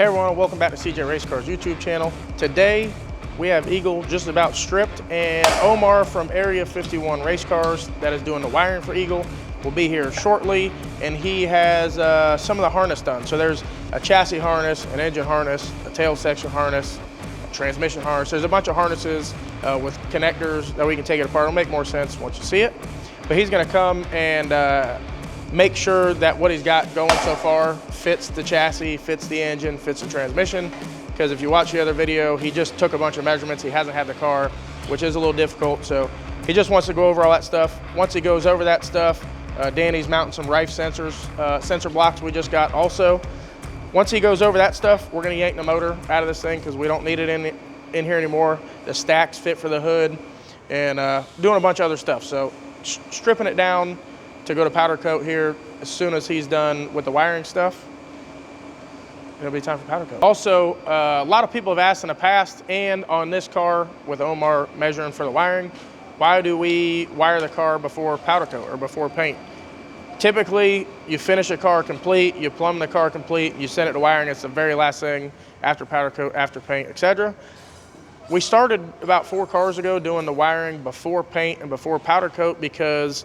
Hey everyone, welcome back to CJRaceCars YouTube channel. Today we have Eagle just about stripped, and Omar from Area 51 Race Cars that is doing the wiring for Eagle will be here shortly, and he has some of the harness done. So there's a chassis harness, an engine harness, a tail section harness, a transmission harness. There's a bunch of harnesses with connectors that we can take it apart. It'll make more sense once you see it. But he's gonna come and make sure that what he's got going so far fits the chassis, fits the engine, fits the transmission. Because if you watch the other video, he just took a bunch of measurements. He hasn't had the car, which is a little difficult. So he just wants to go over all that stuff. Once he goes over that stuff, Danny's mounting some Rife sensors, sensor blocks we just got also. Once he goes over that stuff, we're gonna yank the motor out of this thing because we don't need it in here anymore. The stacks fit for the hood, and doing a bunch of other stuff. So stripping it down to go to powder coat here as soon as he's done with the wiring stuff. It'll be time for powder coat. Also, a lot of people have asked in the past and on this car with Omar measuring for the wiring, why do we wire the car before powder coat or before paint? Typically, you finish a car complete, you plumb the car complete, you send it to wiring. It's the very last thing after powder coat, after paint, etc. We started about 4 cars ago doing the wiring before paint and before powder coat because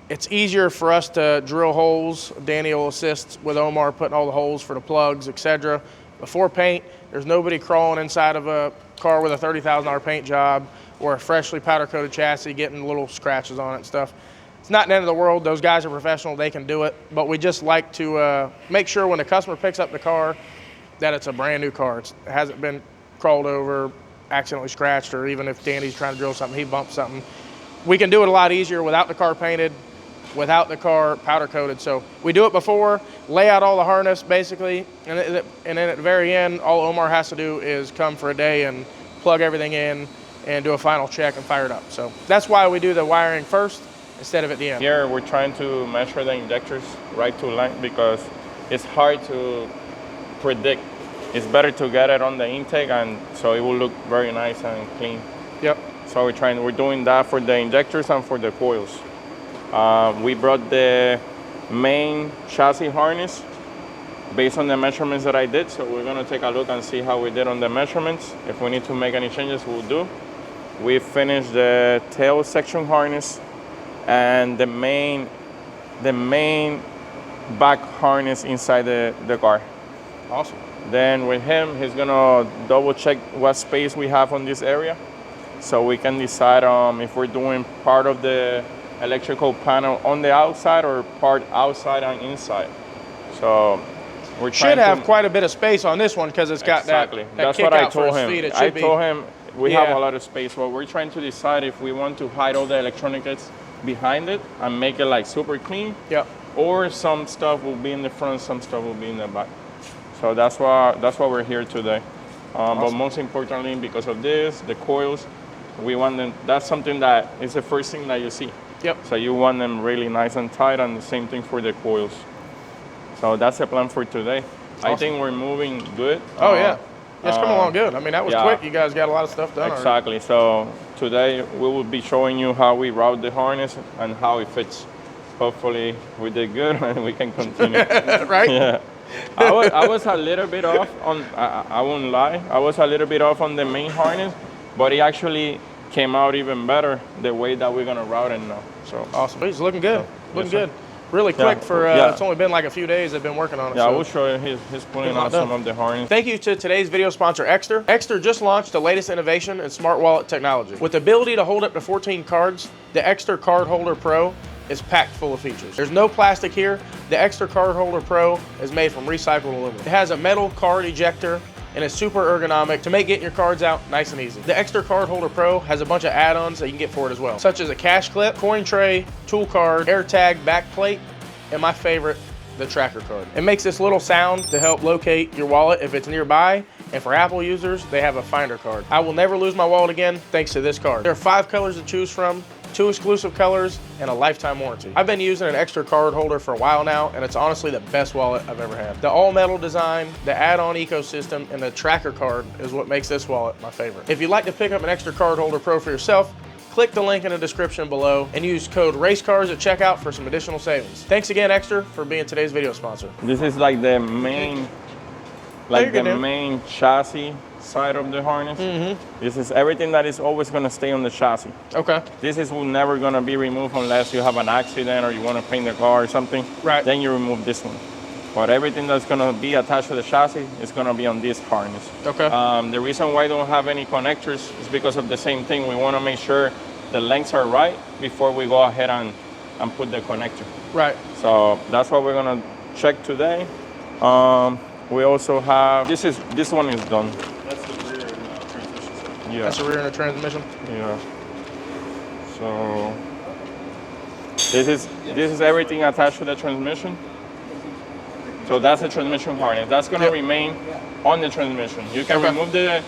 it's easier for us to drill holes. Danny will assist with Omar putting all the holes for the plugs, etc. Before paint, there's nobody crawling inside of a car with a $30,000 paint job or a freshly powder coated chassis getting little scratches on it and stuff. It's not the end of the world. Those guys are professional, they can do it. But we just like to make sure when the customer picks up the car that it's a brand new car. It hasn't been crawled over, accidentally scratched, or even if Danny's trying to drill something, he bumped something. We can do it a lot easier without the car painted, without the car powder coated. So we do it before, lay out all the harness basically, and then at the very end, all Omar has to do is come for a day and plug everything in and do a final check and fire it up. So that's why we do the wiring first instead of at the end. Here we're trying to measure the injectors right to length because it's hard to predict. It's better to get it on the intake, and so it will look very nice and clean. Yep. So we're doing that for the injectors and for the coils. We brought the main chassis harness based on the measurements that I did. So we're gonna take a look and see how we did on the measurements. If we need to make any changes, we'll do. We finished the tail section harness and the main back harness inside the car. Awesome. Then with him, he's gonna double check what space we have on this area so we can decide if we're doing part of the electrical panel on the outside or part outside and inside. So we're trying should have quite a bit of space on this one because it's got exactly. that That's kick what I out for told his him. feet. I told him we have a lot of space. Well, we're trying to decide if we want to hide all the electronics behind it and make it like super clean. Yep. Or some stuff will be in the front, some stuff will be in the back. So that's why we're here today. Awesome. But most importantly, because of this, the coils, we want them. That's something that is the first thing that you see. Yep. So you want them really nice and tight, and the same thing for the coils. So that's the plan for today. Awesome. I think we're moving good. Oh yeah, it's coming along good. I mean, that was quick. You guys got a lot of stuff done. Exactly. Already. So today we will be showing you how we route the harness and how it fits. Hopefully we did good and we can continue. Right? Yeah. I was a little bit off on. I won't lie. I was a little bit off on the main harness, but it actually came out even better the way that we're gonna route it now. So awesome. He's looking good. Yeah. Looking Yes, good. Really quick for it's only been like a few days they've been working on it. Yeah, so. I will show you. He's pulling out some of the harness. Thank you to today's video sponsor, Exter. Exter just launched the latest innovation in smart wallet technology. With the ability to hold up to 14 cards, the Exter Card Holder Pro is packed full of features. There's no plastic here. The Exter Card Holder Pro is made from recycled aluminum. It has a metal card ejector and it's super ergonomic to make getting your cards out nice and easy. The Exter Card Holder Pro has a bunch of add-ons that you can get for it as well, such as a cash clip, coin tray, tool card, AirTag back plate, and my favorite, the tracker card. It makes this little sound to help locate your wallet if it's nearby, and for Apple users, they have a finder card. I will never lose my wallet again thanks to this card. There are 5 colors to choose from, 2 exclusive colors, and a lifetime warranty. I've been using an Exter card holder for a while now, and it's honestly the best wallet I've ever had. The all-metal design, the add-on ecosystem, and the tracker card is what makes this wallet my favorite. If you'd like to pick up an Exter Card Holder Pro for yourself, click the link in the description below and use code RACECARS at checkout for some additional savings. Thanks again, Exter, for being today's video sponsor. This is like the main like the main chassis side of the harness. This is everything that is always going to stay on the chassis. Okay. This is never going to be removed unless you have an accident or you want to paint the car or something. Right. Then you remove this one. But everything that's going to be attached to the chassis is going to be on this harness. Okay. The reason why I don't have any connectors is because of the same thing. We want to make sure the lengths are right before we go ahead and put the connector. Right. So that's what we're going to check today. We also have, this one is done. That's the rear transmission. Yeah. That's the rear end of transmission. Yeah. So this is everything attached to the transmission. So that's the transmission harness. That's going to remain on the transmission. You can remove the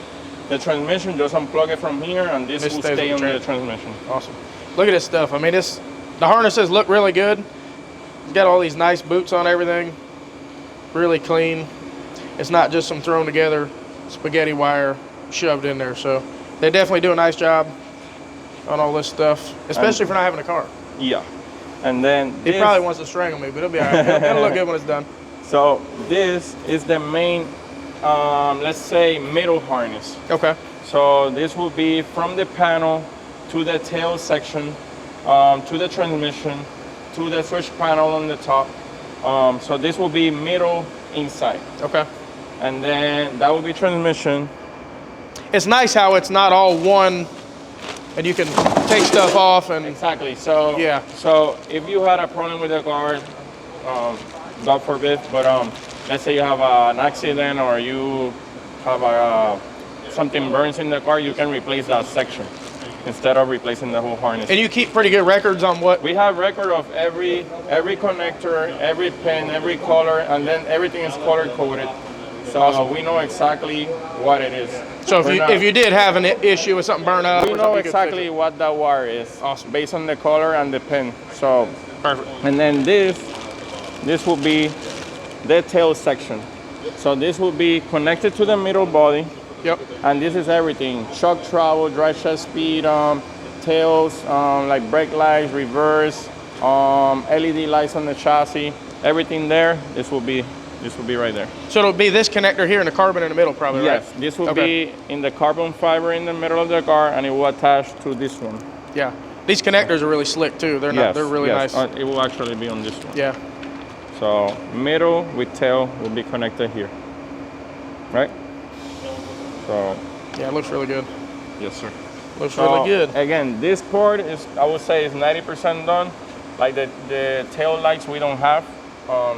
transmission, just unplug it from here, and this will stay on the transmission. Awesome. Look at this stuff. I mean, the harnesses look really good. It's got all these nice boots on everything. Really clean. It's not just some thrown together spaghetti wire shoved in there. So they definitely do a nice job on all this stuff, especially for not having a car. Yeah. And then He probably wants to strangle me, but it'll be all right. It'll look good when it's done. So this is the main, let's say, middle harness. Okay. So this will be from the panel to the tail section, to the transmission, to the switch panel on the top. So this will be middle inside. Okay. And then that will be transmission. It's nice how it's not all one, and you can take stuff off and. Exactly. So yeah. So if you had a problem with the car, God forbid, but let's say you have an accident or you have something burns in the car, you can replace that section instead of replacing the whole harness. And you keep pretty good records on what? We have record of every connector, every pin, every color, and then everything is color coded. So we know exactly what it is. So if you did have an issue with something burn up, we know exactly what that wire is. Awesome. Based on the color and the pin. So perfect. And then this will be the tail section. So this will be connected to the middle body. Yep. And this is everything: shock travel, drive shaft speed, tails, like brake lights, reverse, LED lights on the chassis. Everything there. This will be right there. So it'll be this connector here and the carbon in the middle, probably, yes, right? This will be in the carbon fiber in the middle of the car, and it will attach to this one. Yeah. These connectors are really slick too. They're really nice. It will actually be on this one. Yeah. So middle with tail will be connected here, right? So yeah, it looks really good. yes, sir. Looks really good. Again, this part is, I would say, is 90% done. Like the tail lights we don't have.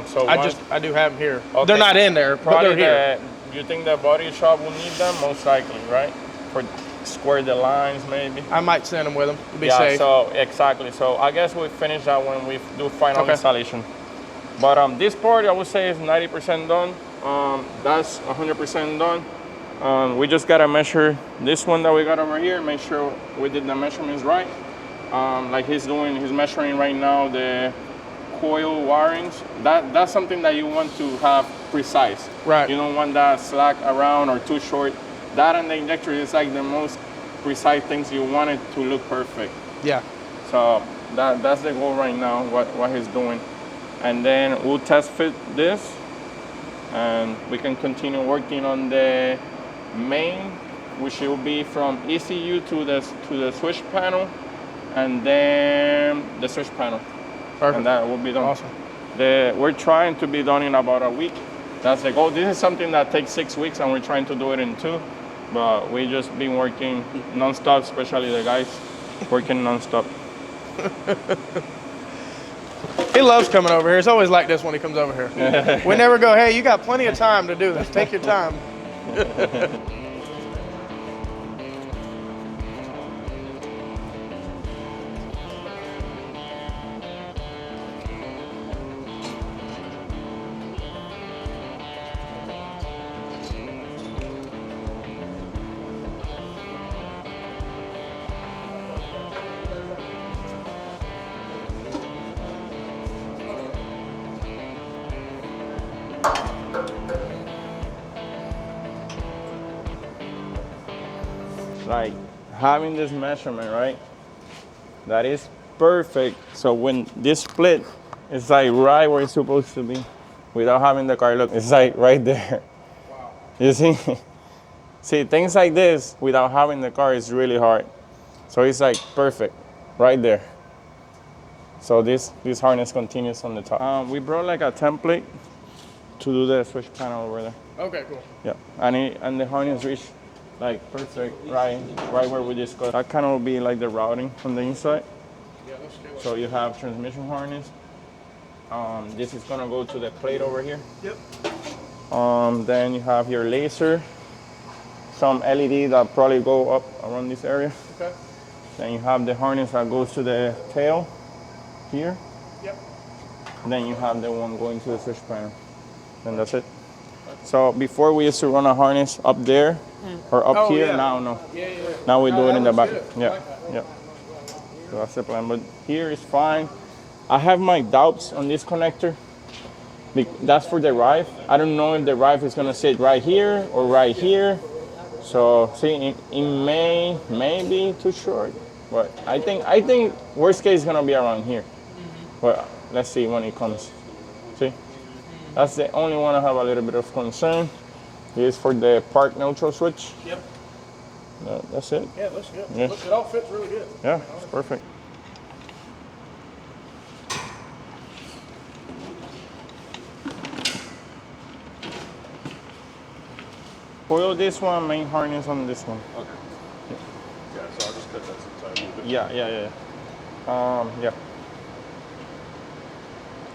So I do have them here. Okay. They're not in there, but they're here. You think the body shop will need them? Most likely, right? For square the lines, maybe. I might send them with them to be yeah, safe. So exactly. So I guess we finish that when we do final installation. But this part I would say is 90% done. That's 100% done. We just gotta measure this one that we got over here. Make sure we did the measurements right. Like he's measuring right now the coil wirings. That's something that you want to have precise. Right. You don't want that slack around or too short. That and the injector is like the most precise things you want it to look perfect. Yeah. So that's the goal right now, what he's doing. And then we'll test fit this, and we can continue working on the main, which will be from ECU to the switch panel, and then the switch panel. Perfect. And that will be done. Awesome. We're trying to be done in about a week. That's the goal. This is something that takes 6 weeks, and we're trying to do it in 2. But we just been working nonstop, especially the guys working nonstop. He loves coming over here. It's always like this when he comes over here. We never go, hey, you got plenty of time to do this. Take your time. Like having this measurement, right? That is perfect. So when this split is like right where it's supposed to be, without having the car look, it's like right there. Wow. You see? See, things like this without having the car is really hard. So it's like perfect right there. So this harness continues on the top. We brought like a template to do the switch panel over there. Okay, cool. Yeah, and the harness reached like perfect right where we discussed. That kind of will be like the routing from the inside. Yeah, let's do it. So you have transmission harness. This is gonna go to the plate over here. Yep. Then you have your laser, some LED that probably go up around this area. Okay. Then you have the harness that goes to the tail here. Yep. Then you have the one going to the switch panel. And that's it. So before we used to run a harness up there or up here. Yeah. Now no. Yeah. Now we do it in the back. Good. Yeah. Yeah. So that's the plan. But here is fine. I have my doubts on this connector. That's for the rive. I don't know if the rive is gonna sit right here or right here. So see, it may be too short, but I think worst case is gonna be around here. But let's see when it comes. See, that's the only one I have a little bit of concern. This is for the park neutral switch. Yep. That's it. Yeah, looks good. Yeah. Look, it all fits really good. Yeah, it's perfect. Coil this one, main harness on this one. Okay. Yeah, so I'll just cut that sometime. Yeah. Yeah.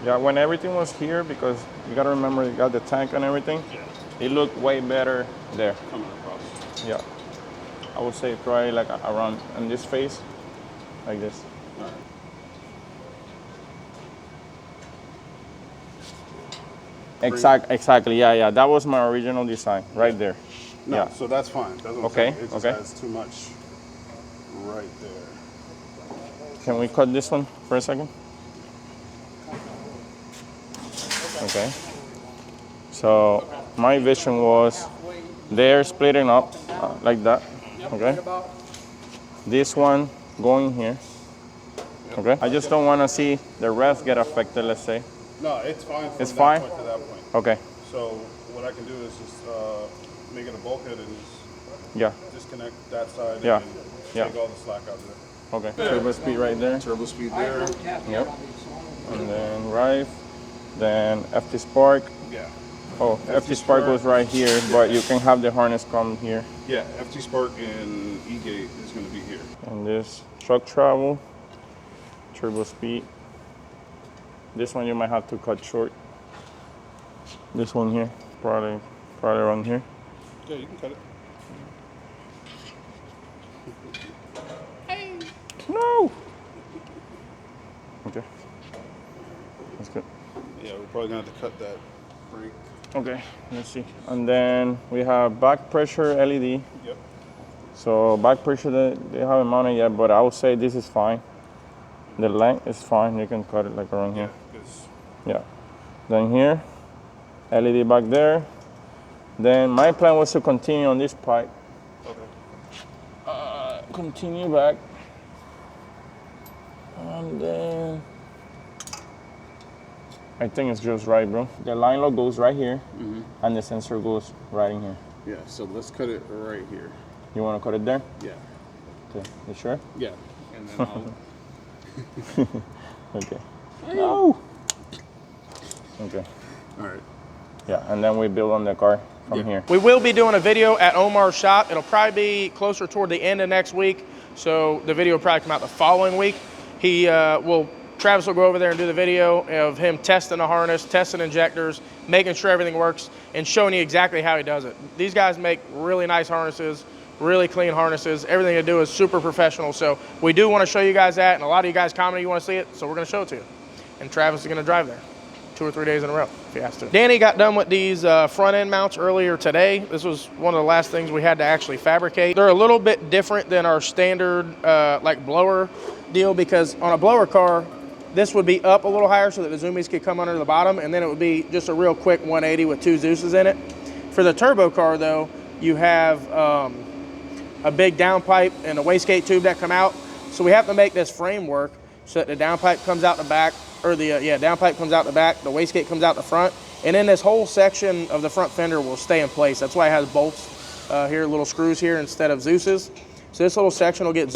Yeah, when everything was here, because you gotta remember you got the tank and everything, Yeah. it looked way better there. Coming across. Yeah. I would say probably like around on this face, like this. All right. Exactly. Yeah. That was my original design right there. No, Yeah. so that's fine. That's what Okay, I'm saying. It just okay. has too much right there. Can we cut this one for a second? Okay. So my vision was they're splitting up like that. Okay. This one going here. Okay. I just don't want to see the rest get affected. Let's say. No, it's fine from It's that fine? point to that point. Okay. So what I can do is just make it a bulkhead and Yeah. disconnect that side Yeah. and Yeah. take all the slack out of there. Okay. Turbo speed right there. Turbo speed there. Yep. And then Rive. Then FT Spark. Yeah. Oh, FT Spark goes right here, but you can have the harness come here. Yeah, FT Spark and E-Gate is going to be here. And this truck travel, turbo speed. This one you might have to cut short. This one here, probably around here. Yeah, you can cut it. No. Okay. That's good. Yeah, we're probably going to have to cut that brake. Okay, let's see. And then we have back pressure LED. Yep. So back pressure, they haven't mounted yet, but I would say this is fine. The length is fine. You can cut it like around here. Yeah. Then here, LED back there. Then my plan was to continue on this pipe. Okay. Continue back. And then I think it's just right, bro. The line lock goes right here, and the sensor goes right in here. Yeah, so let's cut it right here. You want to cut it there? Yeah. Okay. You sure? Yeah. And then I'll... Okay. No. Okay. All right. Yeah, and then we build on the car from here. We will be doing a video at Omar's shop. It'll probably be closer toward the end of next week, so the video will probably come out the following week. Travis will go over there and do the video of him testing the harness, testing injectors, making sure everything works, and showing you exactly how he does it. These guys make really nice harnesses, really clean harnesses. Everything they do is super professional, so we do want to show you guys that, and a lot of you guys commented you want to see it, so we're going to show it to you. And Travis is going to drive there 2 or 3 days in a row if he has to. Danny got done with these front end mounts earlier today. This was one of the last things we had to actually fabricate. They're a little bit different than our standard like blower deal, because on a blower car, this would be up a little higher so that the zoomies could come under the bottom, and then it would be just a real quick 180 with 2 Zeus's in it. For the turbo car though, you have a big downpipe and a wastegate tube that come out. So we have to make this framework so that the downpipe comes out the back, or the downpipe comes out the back, the wastegate comes out the front, And then this whole section of the front fender will stay in place. That's why it has bolts here, little screws here instead of Zeus's. So this little section will get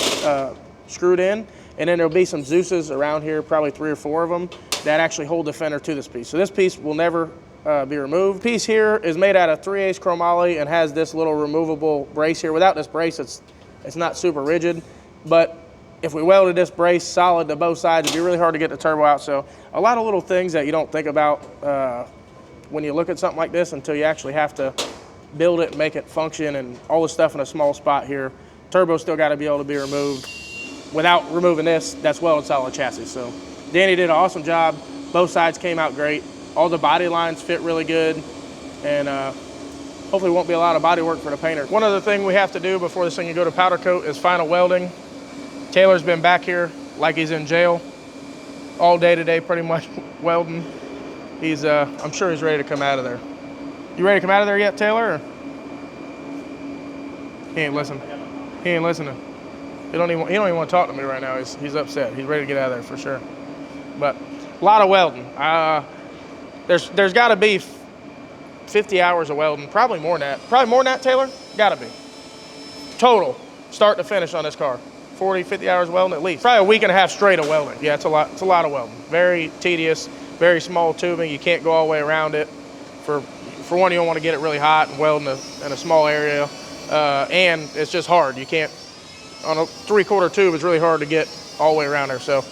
screwed in, and then there'll be some Zeus's around here, probably 3 or 4 of them, that actually hold the fender to this piece. So this piece will never be removed. The piece here is made out of 3/8 chromoly and has this little removable brace here. Without this brace, it's not super rigid, but if we welded this brace solid to both sides, it'd be really hard to get the turbo out. So a lot of little things that you don't think about when you look at something like this until you actually have to build it and make it function, and all this stuff in a small spot here. Turbo's still got to be able to be removed. Without removing this, that's welded solid chassis. So Danny did an awesome job. Both sides came out great. All the body lines fit really good, and hopefully won't be a lot of body work for the painter. One other thing we have to do before this thing can go to powder coat is final welding. Taylor's been back here like he's in jail all day today, pretty much welding. He's, I'm sure he's ready to come out of there. You ready to come out of there yet, Taylor? Or? He ain't listening. He ain't listening. He don't even want to talk to me right now. He's upset. He's ready to get out of there for sure. But a lot of welding. There's got to be 50 hours of welding, probably more than that. Probably more than that, Taylor? Got to be. Total, start to finish on this car. 40, 50 hours of welding at least. Probably a week and a half straight of welding. Yeah, it's a lot of welding. Very tedious, very small tubing. You can't go all the way around it. For one, you don't want to get it really hot and weld in a small area. And it's just hard. You can't, on a 3/4 tube, it's really hard to get all the way around there. So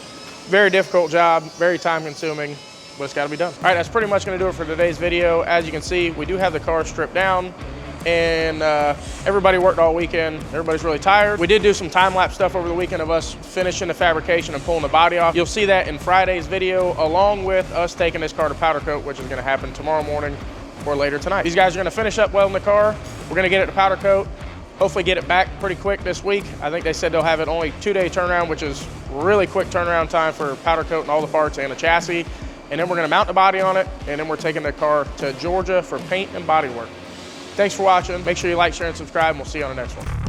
very difficult job, very time consuming, but it's got to be done. All right, that's pretty much going to do it for today's video. As you can see, we do have the car stripped down, and everybody worked all weekend. Everybody's really tired. We did do some time-lapse stuff over the weekend of us finishing the fabrication and pulling the body off. You'll see that in Friday's video, along with us taking this car to powder coat, which is going to happen tomorrow morning or later tonight. These guys are going to finish up welding the car. We're going to get it to powder coat, hopefully get it back pretty quick this week. I think they said they'll have it only 2-day turnaround, which is really quick turnaround time for powder coat and all the parts and the chassis. And then we're going to mount the body on it, and then we're taking the car to Georgia for paint and body work. Thanks for watching. Make sure you like, share, and subscribe, and we'll see you on the next one.